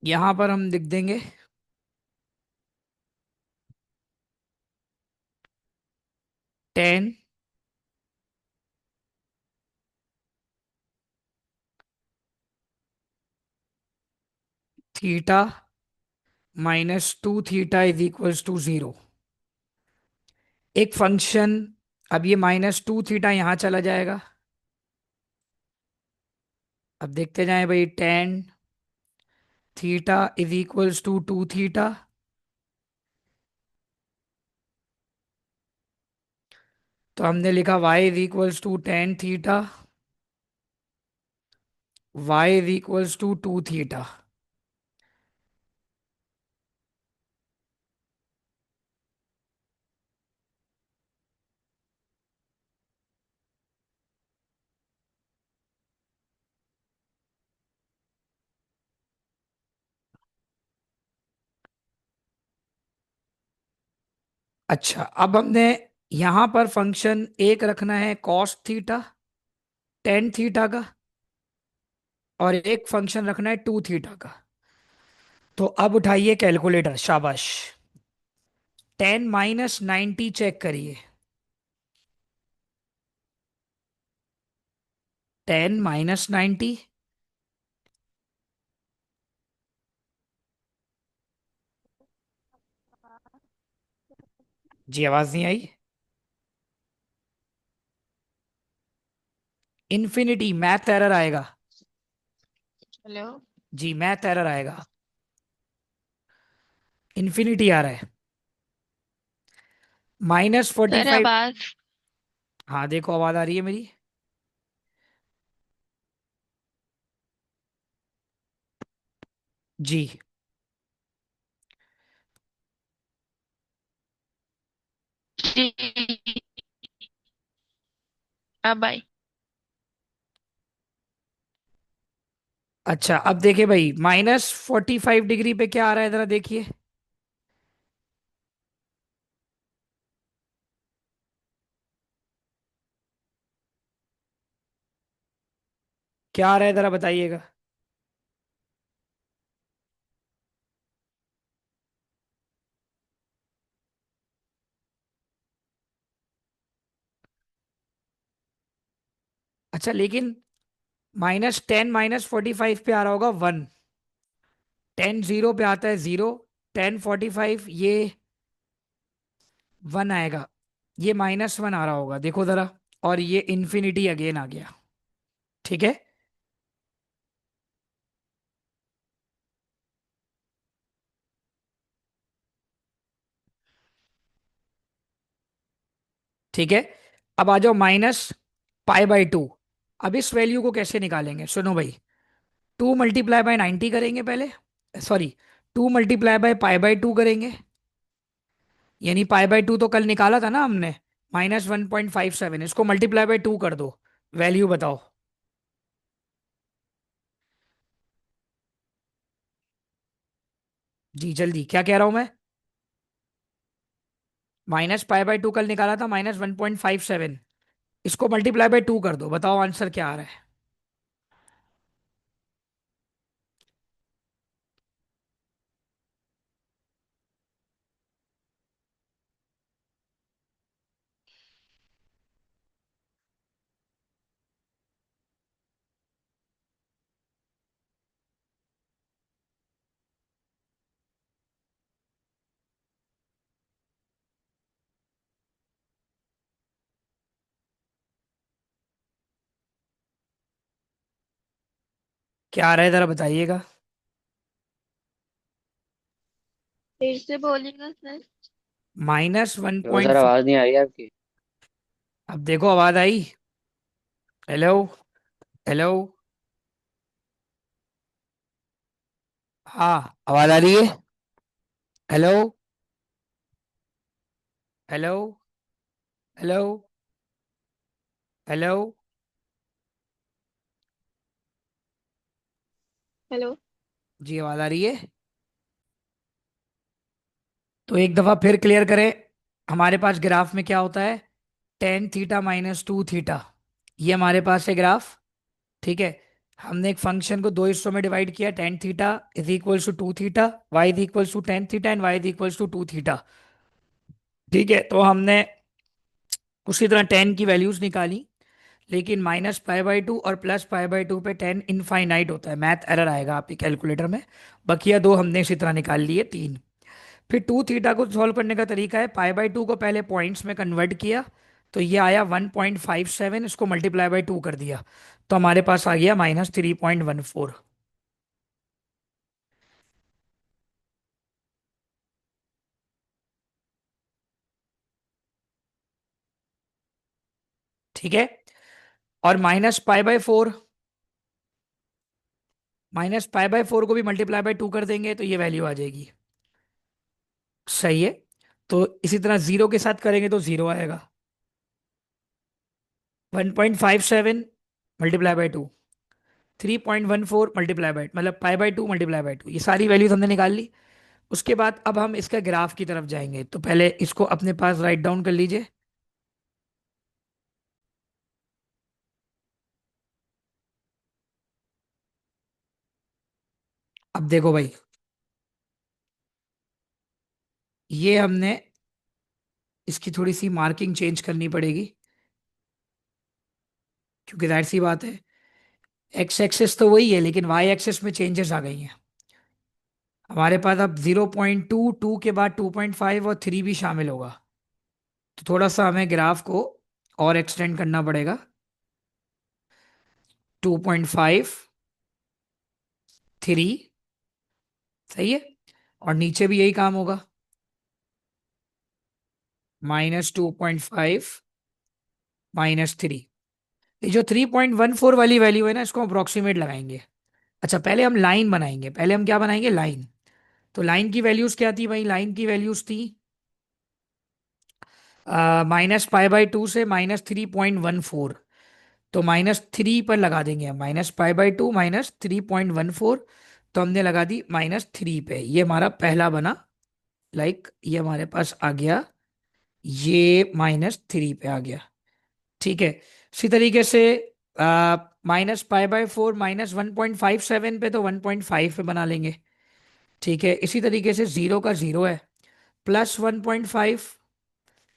यहां पर हम लिख देंगे 10 theta -2 theta is equals to 0। एक फंक्शन, अब ये -2 थीटा यहां चला जाएगा। अब देखते जाएं भाई, 10 theta is equals to 2 theta. तो हमने लिखा y is equals to 10 theta, y is equals to 2 theta. अच्छा, अब हमने यहां पर फंक्शन एक रखना है कॉस थीटा 10 थीटा का, और एक फंक्शन रखना है 2 थीटा का। तो अब उठाइए कैलकुलेटर, शाबाश। 10 - 90 चेक करिए। 10 - 90। जी आवाज नहीं आई? इन्फिनिटी मैथ एरर आएगा। हेलो। जी मैथ एरर आएगा। इन्फिनिटी आ रहा है। सर -45। आवाज। हाँ देखो, आवाज आ रही है मेरी? जी। जी। अब आई। अच्छा, अब देखिए भाई, -45 डिग्री पे क्या आ रहा है, जरा देखिए। क्या आ रहा है, जरा बताइएगा। अच्छा लेकिन -10 -45 पे आ रहा होगा 1। 10 जीरो पे आता है 0। 10 45 ये 1 आएगा। ये -1 आ रहा होगा, देखो जरा। और ये इन्फिनिटी अगेन आ गया। ठीक है। ठीक है। अब आ जाओ -π/2। अब इस वैल्यू को कैसे निकालेंगे, सुनो भाई। 2 × 90 करेंगे पहले। सॉरी, 2 × π/2 करेंगे। यानी π/2 तो कल निकाला था ना हमने, -1.57। इसको ×2 कर दो। वैल्यू बताओ। जी जल्दी, क्या कह रहा हूं मैं? -π/2 कल निकाला था, -1.57। इसको ×2 कर दो, बताओ आंसर क्या आ रहा है। क्या आ रहा है, जरा बताइएगा। फिर से बोलिएगा सर। माइनस वन क्यों सर, पॉइंट आवाज नहीं आ रही है आपकी? अब देखो, आवाज आई? हेलो? हेलो? हाँ, आवाज आ रही है? Hello? Hello? Hello? Hello? Hello. जी आवाज आ रही है? तो एक दफा फिर क्लियर करें। हमारे पास ग्राफ में क्या होता है? 10 थीटा -2 थीटा। ये हमारे पास है ग्राफ। ठीक है। हमने एक फंक्शन को दो हिस्सों में डिवाइड किया, ten theta is equals to two theta, y is equals to ten theta and y is equals to two theta. ठीक है, तो हमने उसी तरह टेन की वैल्यूज निकाली, लेकिन माइनस पाई बाई टू और प्लस पाई बाई टू पे टेन इनफाइनाइट होता है, मैथ एरर आएगा आपकी कैलकुलेटर में। बकिया दो हमने इसी तरह निकाल लिए, तीन। फिर टू थीटा को सॉल्व करने का तरीका है, पाई बाई टू को पहले पॉइंट्स में कन्वर्ट किया, तो ये आया 1.57, इसको मल्टीप्लाई बाई टू कर दिया, तो हमारे पास आ गया -3.14। ठीक है, और माइनस पाई बाई फोर को भी मल्टीप्लाई बाई टू कर देंगे तो ये वैल्यू आ जाएगी। सही है, तो इसी तरह जीरो के साथ करेंगे तो जीरो आएगा। 1.57 multiply by two, 3.14 multiply by, मतलब pi by two multiply by two, ये सारी वैल्यूज हमने निकाल ली। उसके बाद अब हम इसका ग्राफ की तरफ जाएंगे, तो पहले इसको अपने पास राइट डाउन कर लीजिए। अब देखो भाई, ये हमने इसकी थोड़ी सी मार्किंग चेंज करनी पड़ेगी, क्योंकि जाहिर सी बात है एक्स एक्सेस तो वही है, लेकिन वाई एक्सेस में चेंजेस आ गई हैं। हमारे पास अब 0.2, 2 के बाद 2.5 और 3 भी शामिल होगा, तो थोड़ा सा हमें ग्राफ को और एक्सटेंड करना पड़ेगा। 2.5, 3, सही है, और नीचे भी यही काम होगा, -2.5, -3। ये जो 3.14 वाली वैल्यू है ना, इसको अप्रोक्सीमेट लगाएंगे। अच्छा, पहले हम लाइन बनाएंगे, पहले हम क्या बनाएंगे, लाइन। तो लाइन की वैल्यूज क्या थी भाई, लाइन की वैल्यूज थी -पाई बाई टू से -3.14। तो -3 पर लगा देंगे हम, -पाई बाई टू -3.14, तो हमने लगा दी -3 पे, ये हमारा पहला बना। लाइक ये हमारे पास आ गया, ये -3 पे आ गया। ठीक है, इसी तरीके से -पाई बाई फोर -1.57 पे, तो 1.5 पे बना लेंगे। ठीक है, इसी तरीके से जीरो का जीरो है, +1.5।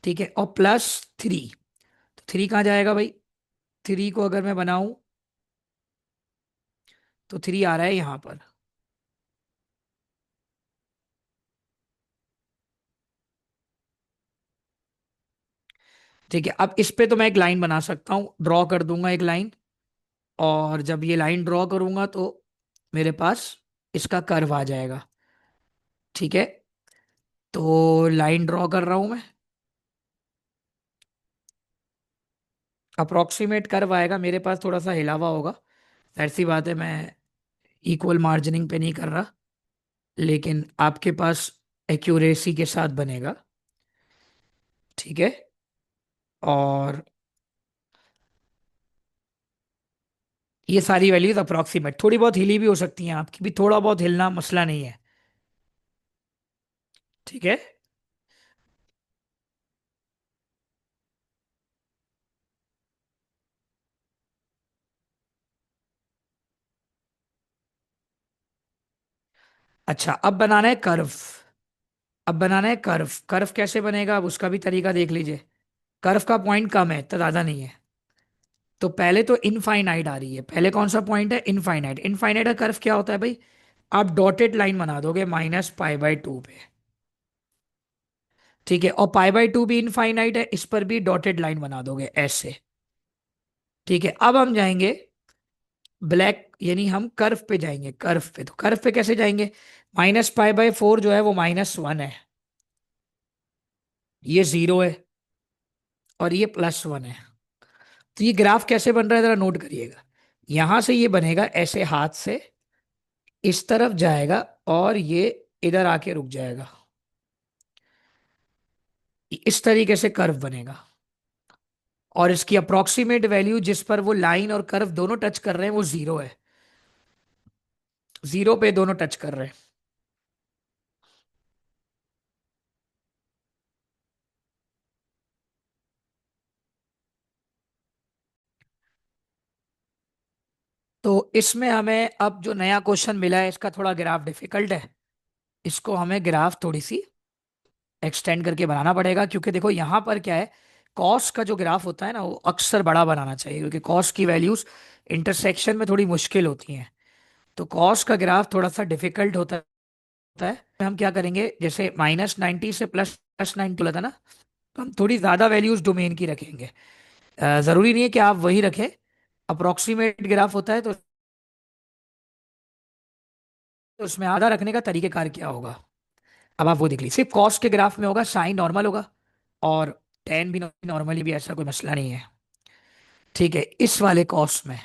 ठीक है, और +3, तो थ्री कहाँ जाएगा भाई, थ्री को अगर मैं बनाऊं तो थ्री आ रहा है यहां पर। ठीक है, अब इस पे तो मैं एक लाइन बना सकता हूँ, ड्रॉ कर दूंगा एक लाइन, और जब ये लाइन ड्रॉ करूंगा तो मेरे पास इसका कर्व आ जाएगा। ठीक है, तो लाइन ड्रॉ कर रहा हूं मैं, अप्रोक्सीमेट कर्व आएगा मेरे पास, थोड़ा सा हिला हुआ होगा, ऐसी बात है, मैं इक्वल मार्जिनिंग पे नहीं कर रहा, लेकिन आपके पास एक्यूरेसी के साथ बनेगा। ठीक है, और ये सारी वैल्यूज अप्रोक्सीमेट, थोड़ी बहुत हिली भी हो सकती हैं आपकी भी, थोड़ा बहुत हिलना मसला नहीं है। ठीक है, अच्छा, अब बनाना है कर्व। अब बनाना है कर्व, कर्व कैसे बनेगा अब उसका भी तरीका देख लीजिए। कर्व का पॉइंट कम है तो ज्यादा नहीं है, तो पहले तो इनफाइनाइट आ रही है, पहले कौन सा पॉइंट है, इनफाइनाइट। इनफाइनाइट का कर्व क्या होता है भाई, आप डॉटेड लाइन बना दोगे -पाई बाई टू पे। ठीक है, और पाई बाई टू भी इनफाइनाइट है, इस पर भी डॉटेड लाइन बना दोगे ऐसे। ठीक है, अब हम जाएंगे ब्लैक, यानी हम कर्व पे जाएंगे, कर्व पे, तो कर्व पे कैसे जाएंगे, -पाई बाई फोर जो है वो -1 है, ये जीरो है, और ये +1 है। तो ये ग्राफ कैसे बन रहा है जरा नोट करिएगा। यहां से ये बनेगा ऐसे हाथ से, इस तरफ जाएगा, और ये इधर आके रुक जाएगा, इस तरीके से कर्व बनेगा। और इसकी अप्रोक्सीमेट वैल्यू जिस पर वो लाइन और कर्व दोनों टच कर रहे हैं वो जीरो है, जीरो पे दोनों टच कर रहे हैं। तो इसमें हमें अब जो नया क्वेश्चन मिला है इसका थोड़ा ग्राफ डिफिकल्ट है। इसको हमें ग्राफ थोड़ी सी एक्सटेंड करके बनाना पड़ेगा, क्योंकि देखो यहाँ पर क्या है, कॉस का जो ग्राफ होता है ना वो अक्सर बड़ा बनाना चाहिए, क्योंकि कॉस की वैल्यूज इंटरसेक्शन में थोड़ी मुश्किल होती हैं। तो कॉस का ग्राफ थोड़ा सा डिफिकल्ट होता है। हम क्या करेंगे, जैसे -90 से +90 बोला था ना, तो हम थोड़ी ज्यादा वैल्यूज डोमेन की रखेंगे। जरूरी नहीं है कि आप वही रखें। अप्रोक्सीमेट ग्राफ होता है, तो उसमें आधा रखने का तरीकेकार क्या होगा, अब आप वो देख लीजिए। सिर्फ कॉस के ग्राफ में होगा साइन नॉर्मल होगा, और टेन भी नॉर्मली भी, ऐसा कोई मसला नहीं है। ठीक है, इस वाले कॉस में।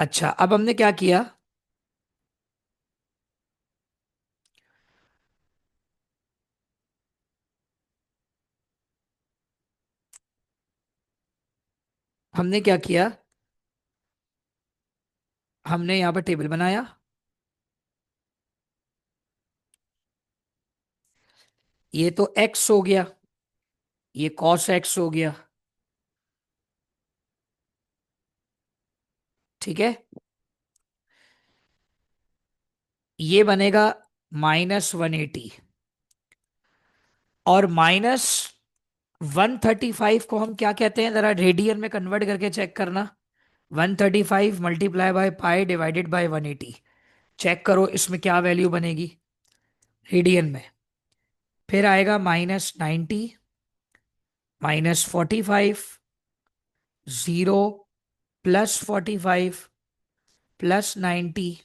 अच्छा, अब हमने क्या किया, हमने क्या किया, हमने यहाँ पर टेबल बनाया। ये तो एक्स हो गया, ये कॉस एक्स हो गया। ठीक है, ये बनेगा -180, और -135 को हम क्या कहते हैं, जरा रेडियन में कन्वर्ट करके चेक करना। 135 multiply by pi divided by 180। Check करो इसमें क्या वैल्यू बनेगी रेडियन में। फिर आएगा -90, -45, 0, +45, +90,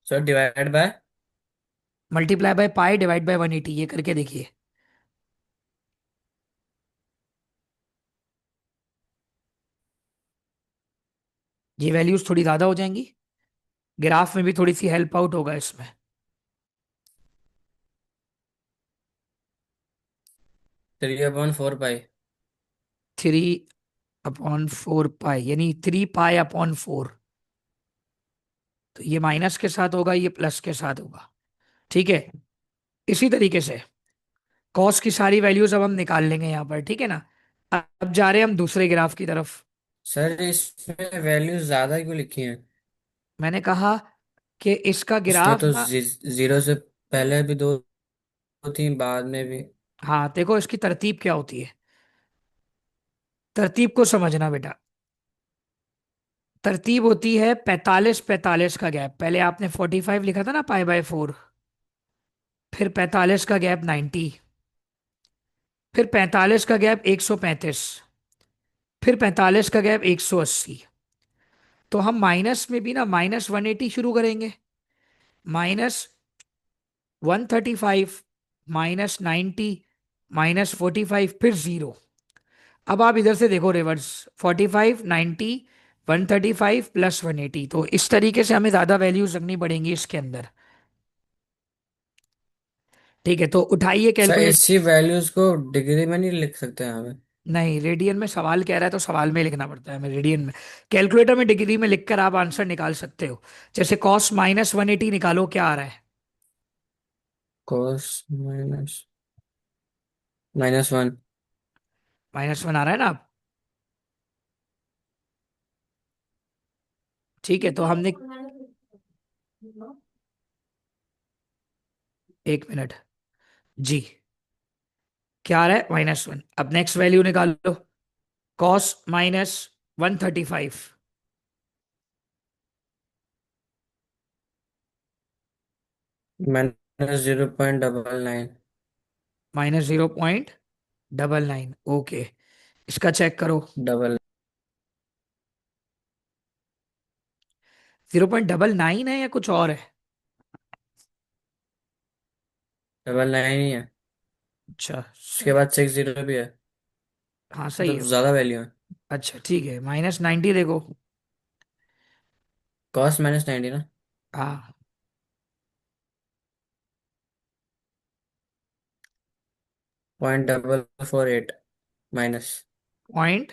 sir divide by. Multiply by pi divide by 180, ये करके देखिए। ये वैल्यूज थोड़ी ज्यादा हो जाएंगी, ग्राफ में भी थोड़ी सी हेल्प आउट होगा इसमें। 3/4 पाई। 3/4 पाई यानी 3 पाई/4। तो ये माइनस के साथ होगा, ये प्लस के साथ होगा। ठीक है, इसी तरीके से कॉस की सारी वैल्यूज अब हम निकाल लेंगे यहाँ पर, ठीक है ना। अब जा रहे हैं हम दूसरे ग्राफ की तरफ। सर इसमें वैल्यूज ज्यादा क्यों लिखी हैं? मैंने कहा कि इसका इसमें ग्राफ तो ना, जीरो से पहले भी दो थी, बाद में भी। हाँ देखो इसकी तरतीब क्या होती है, तरतीब को समझना बेटा। तरतीब होती है 45 45 का गैप, पहले आपने 45 लिखा था ना पाई/4, फिर 45 का गैप 90, फिर 45 का गैप 135, फिर 45 का गैप 180। तो हम माइनस में भी ना -180 शुरू करेंगे, -135, -90, -45, फिर 0। अब आप इधर से देखो रिवर्स, 45, 90, 135 +180। तो इस तरीके से हमें ज्यादा वैल्यूज रखनी पड़ेंगी इसके अंदर। ठीक है, तो उठाइए सर कैलकुलेट। इसी वैल्यूज को डिग्री में नहीं लिख सकते हैं हमें? नहीं, रेडियन में सवाल कह रहा है तो सवाल में लिखना पड़ता है हमें रेडियन में। कैलकुलेटर में डिग्री में लिखकर आप आंसर निकाल सकते हो। जैसे कॉस -180 निकालो, क्या आ रहा है। कोस माइनस -1। -1 आ रहा है ना। ठीक है, तो हमने, एक मिनट जी, क्या आ रहा है, -1। अब नेक्स्ट वैल्यू निकाल लो, कॉस -135, -0.99। -0.99। ओके, इसका चेक करो। डबल 0.99 है या कुछ और है। 999 ही है। अच्छा उसके सही। बाद 60 भी है। हाँ सही मतलब है। ज्यादा वैल्यू है। अच्छा ठीक है, -90 देखो। कॉस -90 ना। हाँ, 0.448 माइनस पॉइंट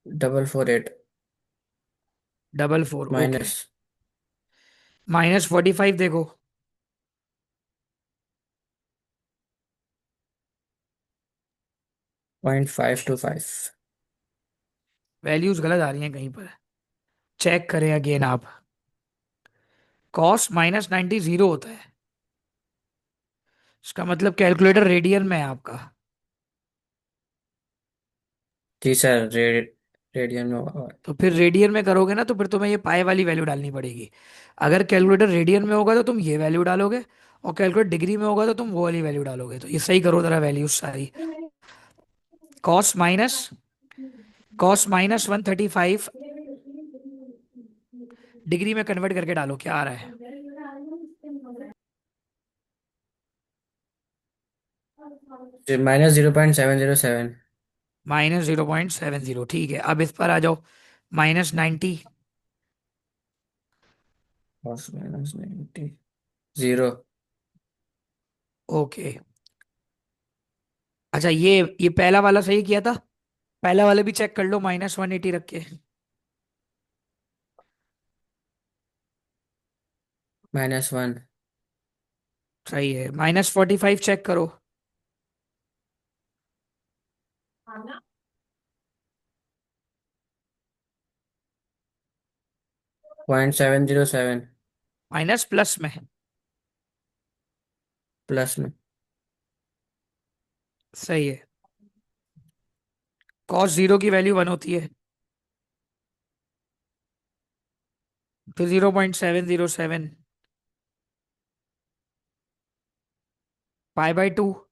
448 444, ओके। माइनस -45 देखो। 0.525। वैल्यूज गलत आ रही हैं कहीं पर। चेक करें अगेन आप। कॉस -90 जीरो होता है। इसका मतलब कैलकुलेटर रेडियन में है आपका। जी सर, रेडियन में होगा। तो फिर रेडियन में करोगे ना, तो फिर तुम्हें ये पाई वाली वैल्यू डालनी पड़ेगी। अगर कैलकुलेटर रेडियन में होगा तो तुम ये वैल्यू डालोगे, और कैलकुलेटर डिग्री में होगा तो तुम वो वाली वैल्यू डालोगे। तो ये सही करो जरा वैल्यूज सारी। कॉस माइनस कॉस -135 डिग्री में कन्वर्ट करके डालो, क्या आ रहा है? -0.707। -0.70, ठीक है। अब इस पर आ जाओ। -90। Cos -90 zero. ओके। अच्छा, ये पहला वाला सही किया था। पहला वाला भी चेक कर लो, -180 रख के। -1। सही है। -45 चेक करो। 0.707। माइनस प्लस में। प्लस में। सही है। कॉस जीरो की वैल्यू 1 होती है। तो 0.707 पाई बाय 2।